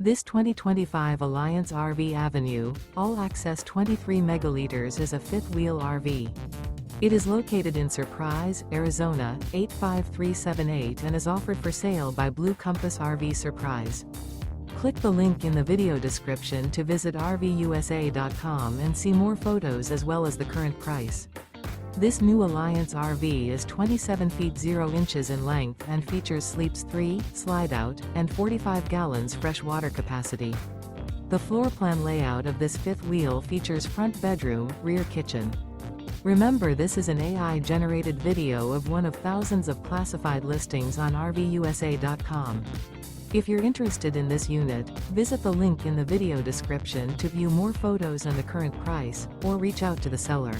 This 2025 Alliance RV Avenue, all-access 23 megaliters is a fifth-wheel RV. It is located in Surprise, Arizona, 85378 and is offered for sale by Blue Compass RV Surprise. Click the link in the video description to visit RVUSA.com and see more photos as well as the current price. This new Alliance RV is 27 feet 0 inches in length and features sleeps 3, slide-out, and 45 gallons fresh water capacity. The floor plan layout of this fifth wheel features front bedroom, rear kitchen. Remember, this is an AI-generated video of one of thousands of classified listings on RVUSA.com. If you're interested in this unit, visit the link in the video description to view more photos and the current price, or reach out to the seller.